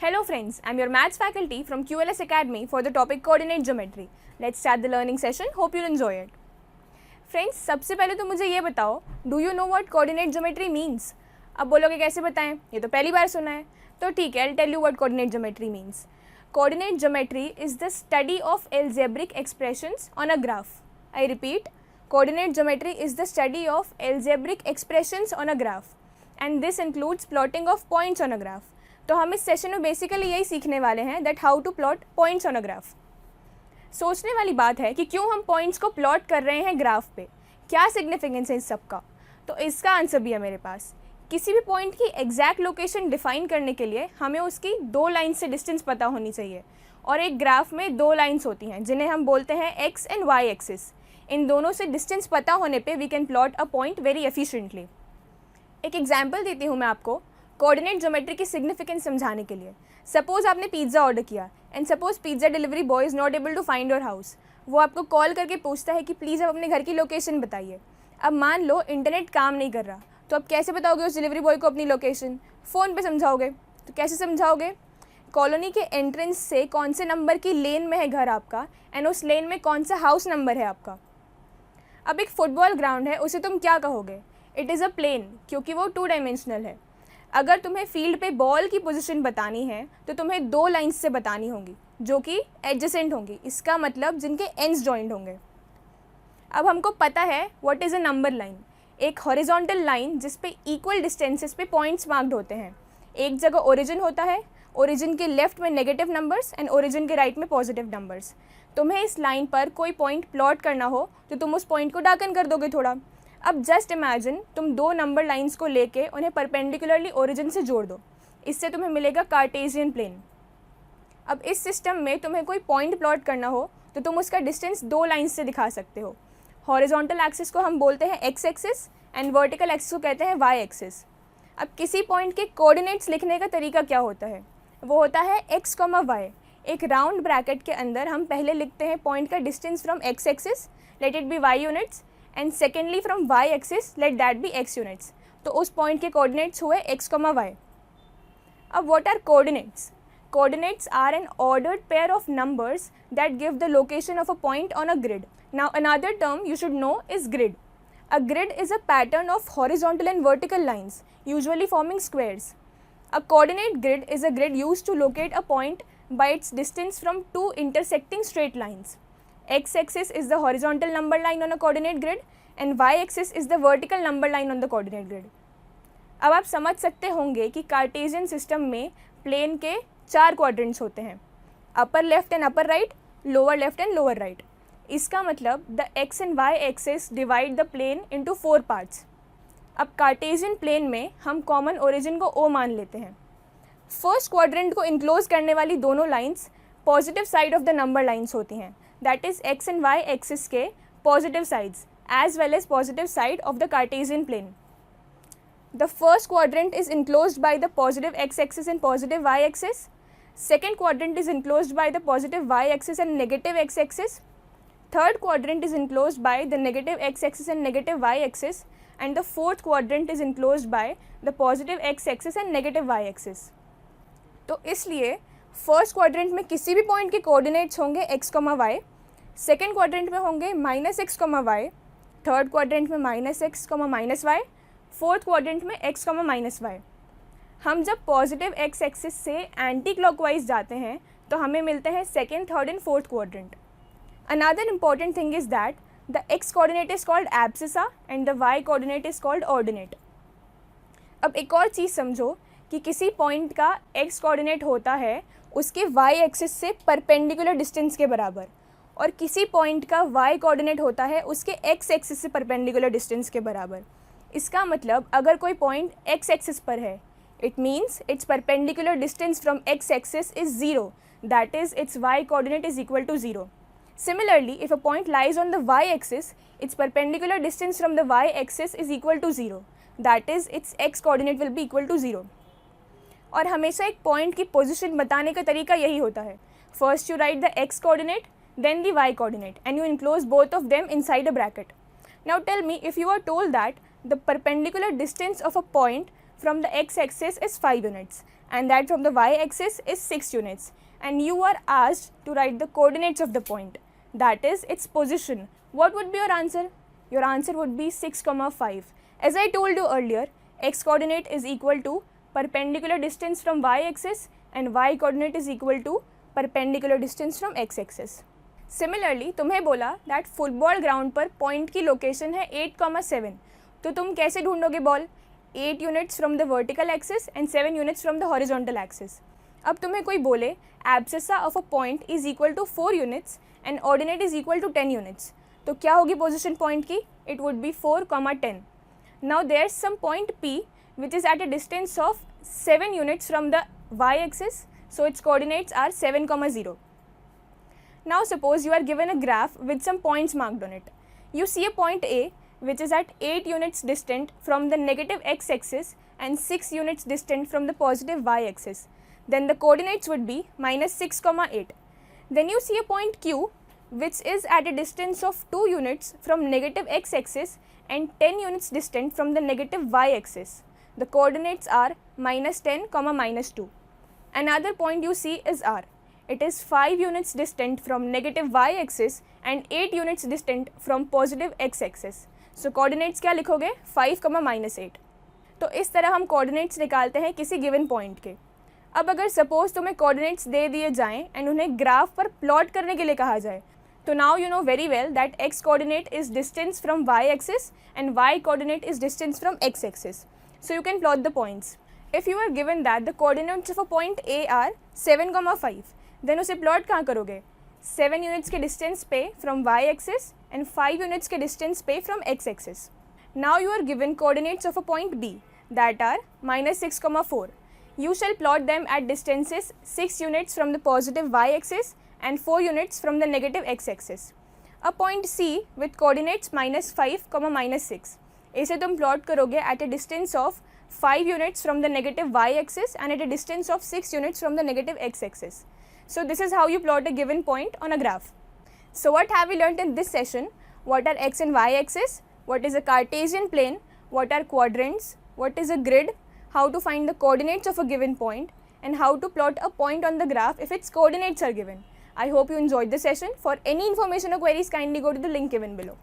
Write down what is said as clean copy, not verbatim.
Hello friends, I am your maths faculty from QLS Academy for the topic coordinate geometry. Let's start the learning session. Hope you'll enjoy it. Friends, सबसे पहले तो मुझे ये बताओ, do you know what coordinate geometry means? अब बोलोगे कैसे बताएं, ये तो पहली बार सुना है. तो ठीक है, I'll tell you what coordinate geometry means. Coordinate geometry is the study of algebraic expressions on a graph. I repeat, coordinate geometry is the study of algebraic expressions on a graph, and this includes plotting of points on a graph. तो हम इस session में basically यही सीखने वाले हैं that how to plot points on a graph. सोचने वाली बात है कि क्यों हम पॉइंट्स को प्लॉट कर रहे हैं ग्राफ पे, क्या सिग्निफिकेंस है इस सब का. तो इसका आंसर भी है मेरे पास. किसी भी पॉइंट की एग्जैक्ट लोकेशन डिफाइन करने के लिए हमें उसकी दो लाइन से डिस्टेंस पता होनी चाहिए, और एक ग्राफ में दो लाइन्स होती हैं जिन्हें हम बोलते हैं एक्स एंड वाई एक्सिस. इन दोनों से डिस्टेंस पता होने पे we can plot a point very efficiently. एक एग्जांपल देती हूँ मैं आपको कोऑर्डिनेट ज्योमेट्री की सिग्निफिकेंस समझाने के लिए. सपोज आपने पिज़्ज़ा ऑर्डर किया and suppose pizza delivery boy is not able to find your house. वो आपको कॉल करके पूछता है कि प्लीज़ आप अपने घर की लोकेशन बताइए. अब मान लो इंटरनेट काम नहीं कर रहा, तो आप कैसे बताओगे उस डिलीवरी बॉय को अपनी लोकेशन? फ़ोन पे समझाओगे. तो कैसे समझाओगे? कॉलोनी के एंट्रेंस से कौन से नंबर की लेन में है घर आपका, एंड उस लेन में कौन सा हाउस नंबर है आपका. अब एक फुटबॉल ग्राउंड है, उसे तुम क्या कहोगे? इट इज़ अ प्लेन, क्योंकि वो 2 डायमेंशनल है. अगर तुम्हें फील्ड पे बॉल की पोजीशन बतानी है तो तुम्हें दो लाइंस से बतानी होंगी जो कि एडजेसेंट होंगी, इसका मतलब जिनके एंड्स जॉइंट होंगे. अब हमको पता है what is a number line. एक हॉरिजॉन्टल लाइन जिस पे इक्वल डिस्टेंसेस पे पॉइंट्स मार्क्ड होते हैं. एक जगह ओरिजिन होता है, ओरिजिन के लेफ्ट में नेगेटिव नंबर्स एंड ओरिजिन के राइट में पॉजिटिव नंबर्स. तुम्हें इस लाइन पर कोई पॉइंट प्लॉट करना हो तो तुम उस पॉइंट को डार्कन कर दोगे थोड़ा. अब जस्ट इमेजिन तुम दो नंबर लाइंस को लेके उन्हें परपेंडिकुलरली ओरिजिन से जोड़ दो. इससे तुम्हें मिलेगा कार्टेशियन प्लेन. अब इस सिस्टम में तुम्हें कोई पॉइंट प्लॉट करना हो तो तुम उसका डिस्टेंस दो लाइंस से दिखा सकते हो. हॉरिजॉन्टल एक्सिस को हम बोलते हैं x axis and vertical axis को कहते हैं वाई एक्सिस. अब किसी पॉइंट के कोऑर्डिनेट्स लिखने का तरीका क्या होता है? वो होता है एक्स कॉमा वाई. एक राउंड ब्रैकेट के अंदर हम पहले लिखते हैं पॉइंट का distance from X axis, let it be Y units, and secondly from Y axis, let that be X units. तो उस पॉइंट के कोऑर्डिनेट्स हुए एक्स कॉमा वाई. अब what are coordinates? Coordinates are an ordered pair of numbers that give the location of a point on a grid. Now another term you should know is grid. A grid is a pattern of horizontal and vertical lines, usually forming squares. A coordinate grid is a grid used to locate a point by its distance from two intersecting straight lines. X-axis is the horizontal number line on a coordinate grid and y-axis is the vertical number line on the coordinate grid. अब आप समझ सकते होंगे कि Cartesian system में plane के 4 quadrants होते हैं, upper left and upper right, lower left and lower right. इसका मतलब the x and y axis divide the plane into 4 parts. अब कार्टेशियन प्लेन में हम कॉमन ओरिजिन को O मान लेते हैं. फर्स्ट क्वाड्रेंट को इनक्लोज करने वाली दोनों lines positive side of the number lines होती हैं, that is x and y axis के positive sides as well as positive side of the Cartesian plane. The first quadrant is enclosed by the positive x axis and positive y axis. Second quadrant is enclosed by the positive y axis and negative x axis. Third quadrant is enclosed by the negative x axis and negative y axis, and the fourth quadrant is enclosed by the positive x axis and negative y axis. तो इसलिए first quadrant में किसी भी point के coordinates होंगे x, y, second quadrant में होंगे -x, y, third quadrant में -x, -y, फोर्थ क्वाड्रेंट में x, -y. हम जब पॉजिटिव x एक्सिस से एंटी क्लॉकवाइज जाते हैं तो हमें मिलते हैं second, third and fourth quadrant. Another important thing is that the x coordinate is called abscissa and the y coordinate is called ordinate. अब एक और चीज़ समझो कि किसी पॉइंट का x कोऑर्डिनेट होता है उसके y एक्सिस से परपेंडिकुलर डिस्टेंस के बराबर, और किसी पॉइंट का y कोऑर्डिनेट होता है उसके x एक्सिस से परपेंडिकुलर डिस्टेंस के बराबर. इसका मतलब अगर कोई पॉइंट x एक्सिस पर है, it means its perpendicular distance from x axis is 0, that is its y coordinate is equal to 0. Similarly, if a point lies on the y-axis, its perpendicular distance from the y-axis is equal to 0. That is, its x coordinate will be equal to 0. और हमेशा एक point की position बताने का तरीका यही होता है. First you write the x coordinate, then the y coordinate, and you enclose both of them inside a bracket. Now tell me, if you are told that the perpendicular distance of a point from the x-axis is 5 units and that from the y-axis is 6 units, and you are asked to write the coordinates of the point, that is its position. What would be your answer? Your answer would be 6, 5. As I told you earlier, x coordinate is equal to perpendicular distance from y-axis and y coordinate is equal to perpendicular distance from x-axis. Similarly, तुम्हें बोला that football ground पर point की location है 8,7, तो तुम कैसे ढूंढोगे ball? 8 units from the vertical axis and 7 units from the horizontal axis. अब तुम्हें कोई बोले abscissa of a point is equal to 4 units and ordinate is equal to 10 units, तो क्या होगी पोजिशन पॉइंट की? It would be 4, 10. Now there is some point P which is at a distance of 7 units from the y-axis, so its coordinates are 7, 0. Now suppose you are given a graph with some points marked on it. You see a point A which is at 8 units distant from the negative x-axis and 6 units distant from the positive y-axis. Then the coordinates would be -6, 8. Then you see a point Q which is at a distance of 2 units from negative x-axis and 10 units distant from the negative y-axis. The coordinates are -10, -2. Another point you see is R. It is 5 units distant from negative y-axis and 8 units distant from positive x-axis. So coordinates क्या लिखोगे? 5, -8. तो इस तरह हम coordinates निकालते हैं किसी given point के. अब अगर suppose तुम्हें coordinates दे दिए जाएं and उन्हें ग्राफ पर प्लॉट करने के लिए कहा जाए, तो now you know very well that x coordinate is distance from y-axis and y coordinate is distance from x-axis. So you can plot the points. If you are given that the coordinates of a point A are 7, 5, then उसे plot कहाँ करोगे? 7 units के distance पे from y-axis and 5 units के distance पे from x-axis. Now you are given coordinates of a point B that are -6, 4. You shall plot them at distances 6 units from the positive y-axis and 4 units from the negative x-axis. A point C with coordinates -5, -6. इसे तुम plot करोगे at a distance of 5 units from the negative y-axis and at a distance of 6 units from the negative x-axis. So this is how you plot a given point on a graph. So what have we learnt in this session? What are x and y-axis? What is a Cartesian plane? What are quadrants? What is a grid? How to find the coordinates of a given point? And how to plot a point on the graph if its coordinates are given. I hope you enjoyed the session. For any information or queries, kindly go to the link given below.